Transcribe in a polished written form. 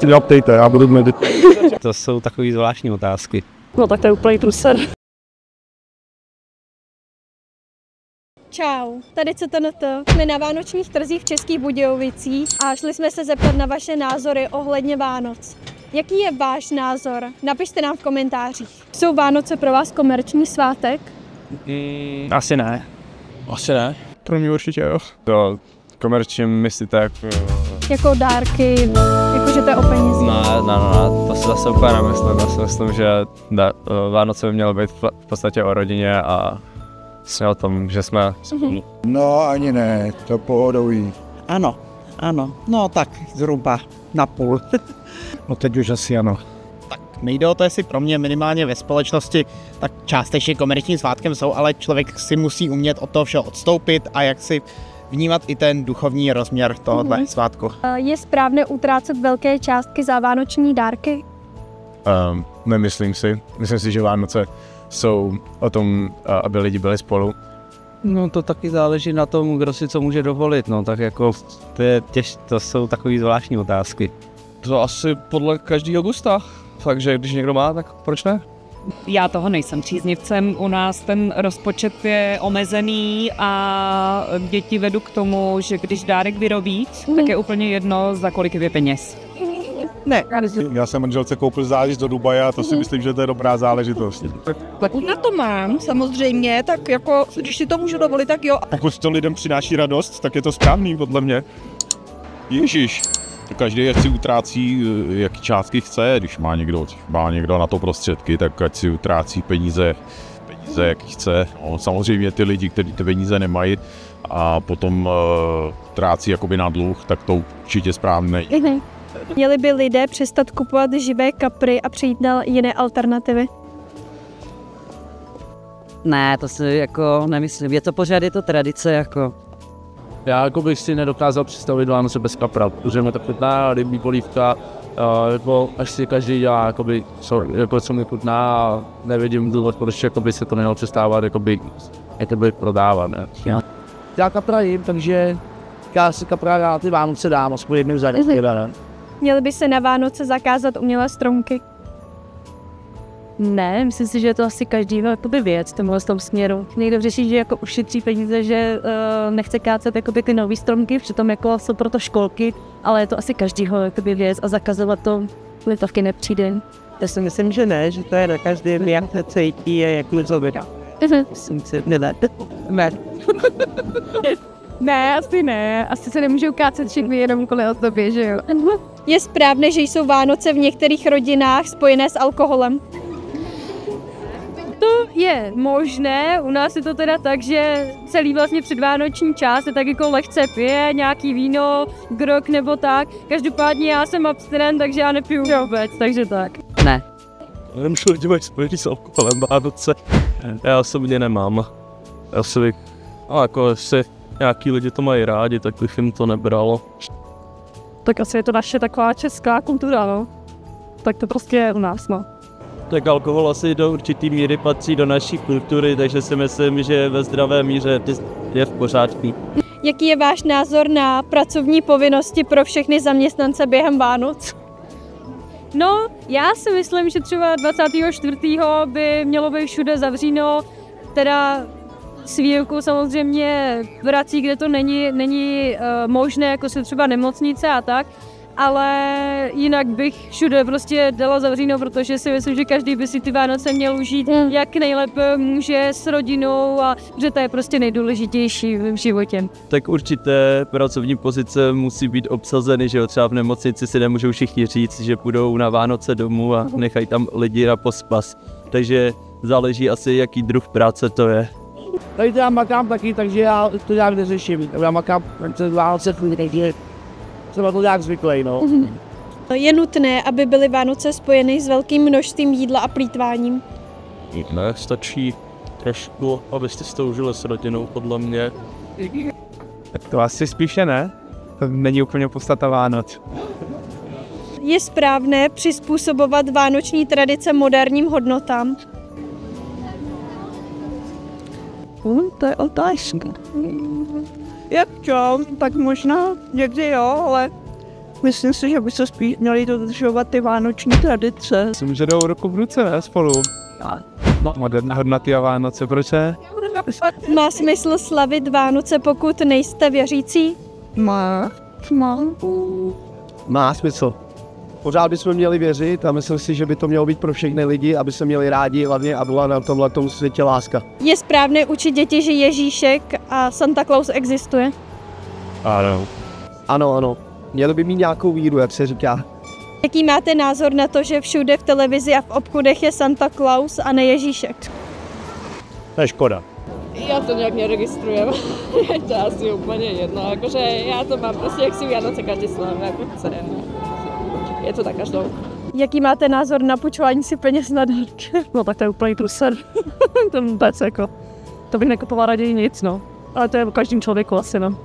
Já ptejte, já budu meditovat. To jsou takové zvláštní otázky. No tak to je úplný průser. Čau, tady CTNT. Jsme na vánočních trzích v Českých Budějovicích a šli jsme se zeptat na vaše názory ohledně Vánoc. Jaký je váš názor? Napište nám v komentářích. Jsou Vánoce pro vás komerční svátek? Asi ne. Asi ne. Pro mě určitě jo. To komerčně myslíte Jako dárky, jakože to je o penězích. No, to si zase úplně nemyslím. Já si myslím, že Vánoce by měly být v podstatě o rodině a jsme o tom, že jsme spolu. No ani ne, to pohodový. Ano, no tak zhruba na půl. No teď už asi ano. Nejde o to, jestli pro mě minimálně ve společnosti tak částečně komerčním svátkem jsou, ale člověk si musí umět od toho všeho odstoupit a jak si vnímat i ten duchovní rozměr tohohle svátku. Je správné utrácet velké částky za vánoční dárky? Nemyslím si. Myslím si, že Vánoce jsou o tom, aby lidi byli spolu. No to taky záleží na tom, kdo si co může dovolit, no tak jako to jsou takové zvláštní otázky. To asi podle každého gusta. Takže když někdo má, tak proč ne? Já toho nejsem příznivcem, u nás ten rozpočet je omezený a děti vedu k tomu, že když dárek vyrobí, tak je úplně jedno, za kolik je peněz. Ne, Já jsem manželce koupil zájezd do Dubaje a to si myslím, že to je dobrá záležitost. Na to mám, samozřejmě, tak jako, když si to můžu dovolit, tak jo. Pokud to lidem přináší radost, tak je to správný podle mě. Ježíš. Každý ať si utrácí, jaký částky chce, když má někdo na to prostředky, tak ať si utrácí peníze jaký chce. No, samozřejmě ty lidi, kteří ty peníze nemají a potom trácí jakoby na dluh, tak to určitě správné. Měli by lidé přestat kupovat živé kapry a přejít na jiné alternativy? Ne, to si jako nemyslím. Je to pořád, je to tradice jako. Já jako bych si nedokázal představit Vánoce bez kapra, protože mě to chutná, rybí polívka, jako až si každý dělá, jakoby, co mi chutná a nevidím důvod, proč jakoby se to nemělo přestávat, jakoby prodávat. Ne? já kapra jím, takže já si kapra na ty Vánoce dám, aspoň jednou za den. Měly by se na Vánoce zakázat umělé stromky? Ne, myslím si, že je to asi každý věc v tomhle směru. Někdo řeší, že jako ušetří peníze, že nechce kácet ty nový stromky, přitom jako jsou proto školky, ale je to asi každýho věc a zakazovat to litovky nepřijde. Já si myslím, že ne, že to je na každém, jak se cítí a jak mi to vydá. Myslím si, ne. Ne, asi ne. Asi se nemůžou kácet všechny jenom kvůli ozdobě, že jo? Je správné, že jsou Vánoce v některých rodinách spojené s alkoholem? To je možné, u nás je to teda tak, že celý vlastně předvánoční čas se tak jako lehce pije, nějaký víno, grog nebo tak. Každopádně já jsem abstinent, takže já nepiju vůbec, takže tak. Ne. Nevím, že lidi mají spojený s alkoholem Vánoce. Já osobně nemám. Jako jestli nějaký lidi to mají rádi, tak bych jim to nebralo. Tak asi je to naše taková česká kultura, no. Tak to prostě je u nás, no. Tak alkohol asi do určitý míry patří do naší kultury, takže si myslím, že ve zdravé míře je v pořádku. Jaký je váš názor na pracovní povinnosti pro všechny zaměstnance během Vánoc? No, já si myslím, že třeba 24. by mělo být všude zavříno, teda s výjimkou samozřejmě prací, kde to není možné, jako se třeba nemocnice a tak, ale jinak bych všude prostě dala zavříno, protože si myslím, že každý by si ty Vánoce měl užít jak nejlépe může s rodinou a že to je prostě nejdůležitější v životě. Tak určité pracovní pozice musí být obsazeny, že jo, třeba v nemocnici si nemůžou všichni říct, že půjdou na Vánoce domů a nechají tam lidi na pospas. Takže záleží asi, jaký druh práce to je. Tady já makám taky, takže já to nějak neřeším. Já makám přes Vánoce, jsem na to nějak zvyklý, no. Je nutné, aby byly Vánoce spojeny s velkým množstvím jídla a plýtváním? Ne, stačí trošku, abyste si to užili s rodinou, podle mě. Tak to asi spíše ne. To není úplně podstata Vánoc. Je správné přizpůsobovat vánoční tradice moderním hodnotám? To je otázka. Jak čo, tak možná někdy jo, ale Myslím si, že by se spíš měli dodržovat ty vánoční tradice. Myslím, že jdou ruku v ruce, ne, spolu. No, moderní hodnoty a Vánoce, proč ne? Má smysl slavit Vánoce, pokud nejste věřící? Má. Má smysl. Pořád bychom měli věřit a myslím si, že by to mělo být pro všechny lidi, aby se měli rádi hlavně a byla na tomhletom světě láska. Je správné učit děti, že Ježíšek a Santa Claus existuje? Ano. Ano. Měli by mít nějakou víru, jak se říká. Jaký máte názor na to, že všude v televizi a v obchodech je Santa Claus a ne Ježíšek? To je škoda. Já to nějak neregistrujem, je to asi úplně jedno, jakože já to mám prostě, jak si Vánoce každý slavím, jako chce. Je to tak každou. Jaký máte názor na půjčování si peněz na dárky? No tak to je úplný truser. To vůbec jako, to bych nekupovala raději nic, no. Ale to je o každém člověku asi, no.